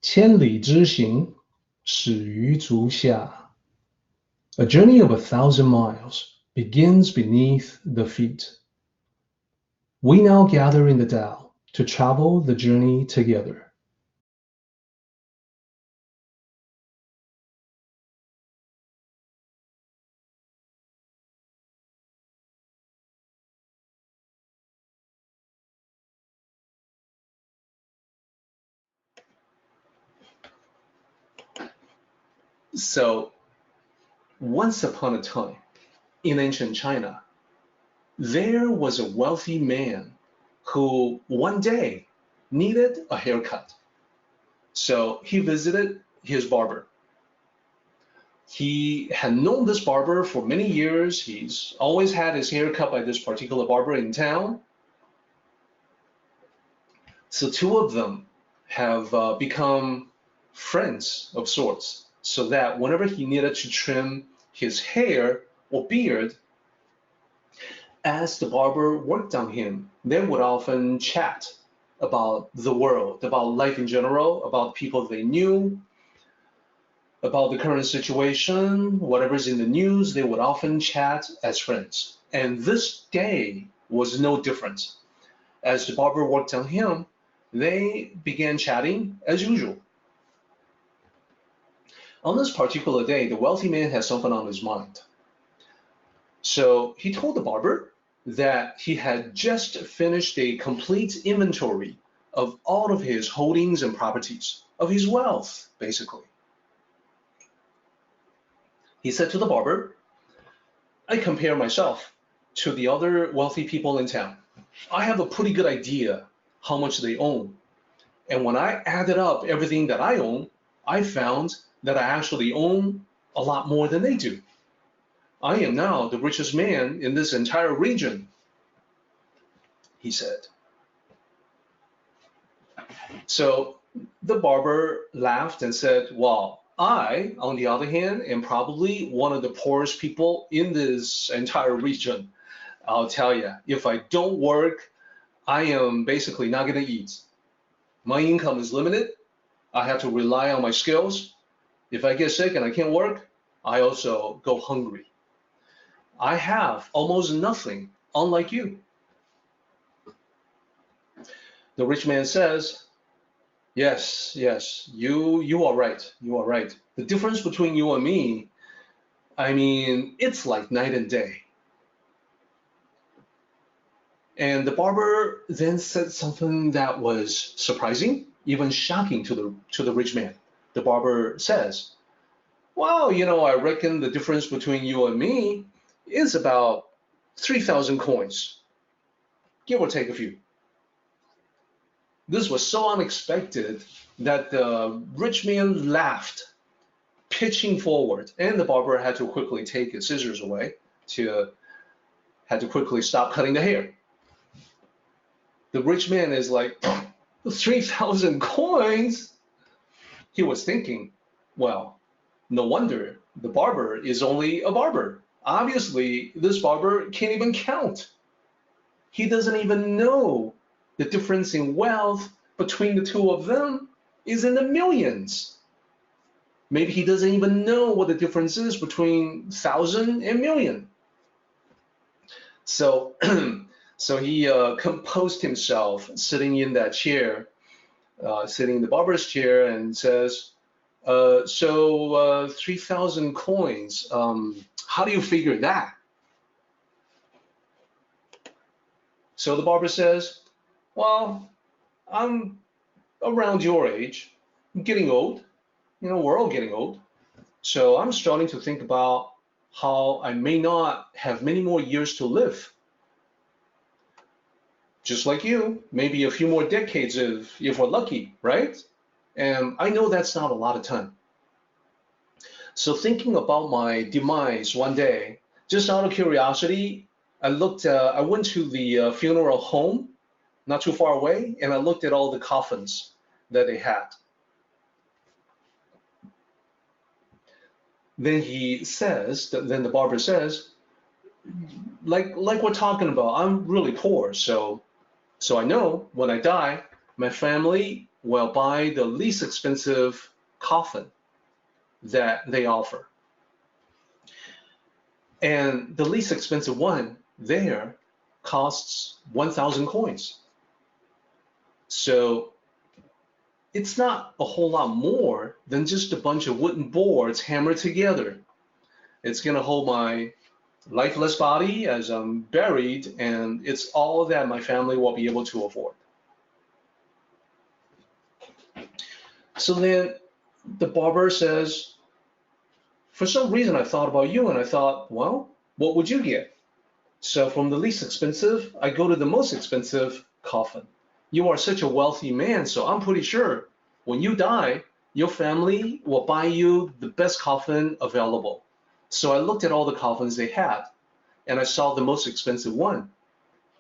千里之行，始于足下. A journey of 1,000 miles begins beneath the feet. We now gather in the Tao to travel the journey together. So, once upon a time, in ancient China, there was a wealthy man who one day needed a haircut. So he visited his barber. He had known this barber for many years. He's always had his hair cut by this particular barber in town. So two of them have become friends of sorts, so that whenever he needed to trim his hair or beard, as the barber worked on him, they would often chat about the world, about life in general, about people they knew, about the current situation, whatever's in the news. They would often chat as friends. And this day was no different. As the barber worked on him, they began chatting as usual. On this particular day, the wealthy man had something on his mind. So he told the barber that he had just finished a complete inventory of all of his holdings and properties, of his wealth, basically. He said to the barber, I compare myself to the other wealthy people in town. I have a pretty good idea how much they own. And when I added up everything that I own, I found that I actually own a lot more than they do. I am now the richest man in this entire region, he said. So the barber laughed and said, well, I, on the other hand, am probably one of the poorest people in this entire region. I'll tell you, if I don't work, I am basically not going to eat. My income is limited. I have to rely on my skills. If I get sick and I can't work, I also go hungry. I have almost nothing, unlike you. The rich man says, yes, you are right. You are right. The difference between you and me, I mean, it's like night and day. And the barber then said something that was surprising, even shocking to the rich man. The barber says, well, I reckon the difference between you and me is about 3,000 coins, give or take a few. This was so unexpected that the rich man laughed, pitching forward, and the barber had to quickly take his scissors away, had to quickly stop cutting the hair. The rich man is like, 3,000 coins? He was thinking, well, no wonder the barber is only a barber. Obviously, this barber can't even count. He doesn't even know the difference in wealth between the two of them is in the millions. Maybe he doesn't even know what the difference is between 1,000 and million. So, so he composed himself sitting in that chair, sitting in the barber's chair, and says, 3,000 coins, how do you figure that? So the barber says, well, I'm around your age, I'm getting old, we're all getting old. So I'm starting to think about how I may not have many more years to live. Just like you, maybe a few more decades if we're lucky, right? And I know that's not a lot of time. So thinking about my demise one day, just out of curiosity, I went to the funeral home not too far away, and I looked at all the coffins that they had. Then the barber says, like we're talking about, I'm really poor, so I know when I die, my family will buy the least expensive coffin that they offer. And the least expensive one there costs 1,000 coins. So it's not a whole lot more than just a bunch of wooden boards hammered together. It's going to hold my lifeless body as I'm buried, and it's all that my family will be able to afford. So then the barber says, for some reason I thought about you, and I thought, well, what would you get? So from the least expensive, I go to the most expensive coffin. You are such a wealthy man, so I'm pretty sure when you die, your family will buy you the best coffin available. So I looked at all the coffins they had, and I saw the most expensive one.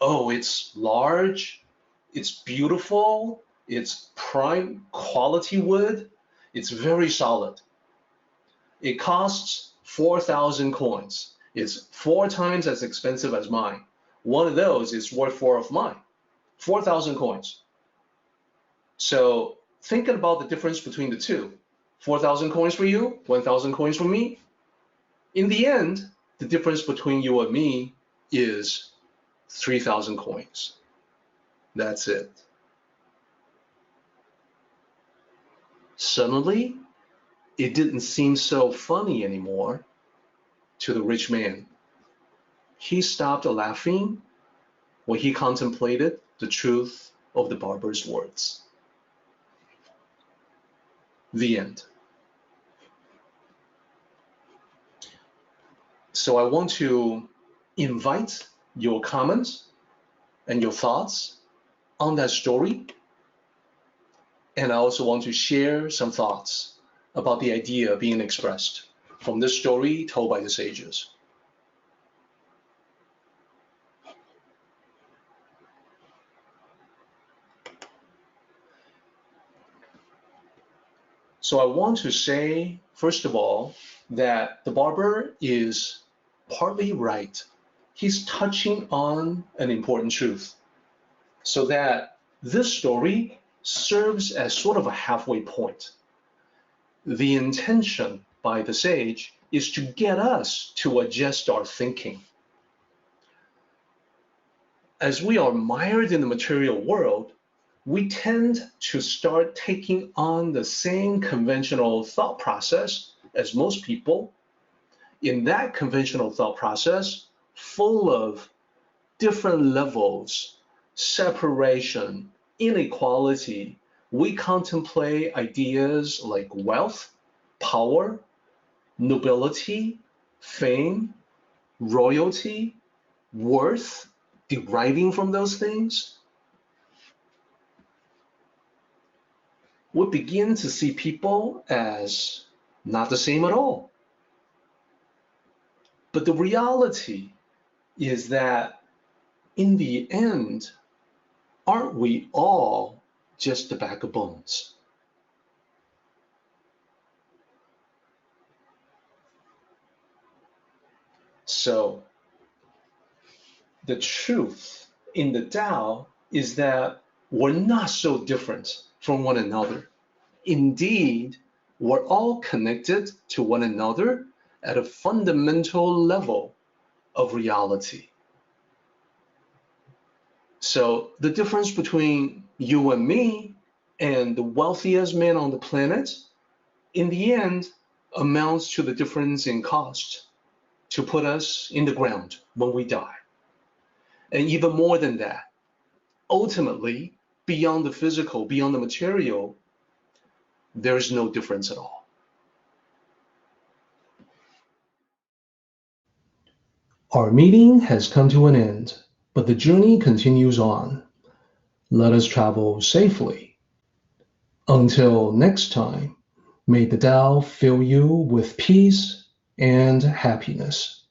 Oh, it's large, it's beautiful, it's prime quality wood, it's very solid. It costs 4,000 coins. It's 4 times as expensive as mine. One of those is worth 4 of mine. 4,000 coins. So thinking about the difference between the two, 4,000 coins for you, 1,000 coins for me. In the end, the difference between you and me is 3,000 coins. That's it. Suddenly, it didn't seem so funny anymore to the rich man. He stopped laughing when he contemplated the truth of the barber's words. The end. So I want to invite your comments and your thoughts on that story. And I also want to share some thoughts about the idea being expressed from this story told by the sages. So I want to say, first of all, that the barber is partly right. He's touching on an important truth, so that this story serves as sort of a halfway point. The intention by the sage is to get us to adjust our thinking. As we are mired in the material world, we tend to start taking on the same conventional thought process as most people. In that conventional thought process, full of different levels, separation, inequality, we contemplate ideas like wealth, power, nobility, fame, royalty, worth, deriving from those things. We begin to see people as not the same at all. But the reality is that in the end, aren't we all just a bag of bones? So the truth in the Tao is that we're not so different from one another. Indeed, we're all connected to one another at a fundamental level of reality. So the difference between you and me and the wealthiest man on the planet, in the end, amounts to the difference in cost to put us in the ground when we die. And even more than that, ultimately, beyond the physical, beyond the material, there is no difference at all. Our meeting has come to an end, but the journey continues on. Let us travel safely. Until next time, may the Tao fill you with peace and happiness.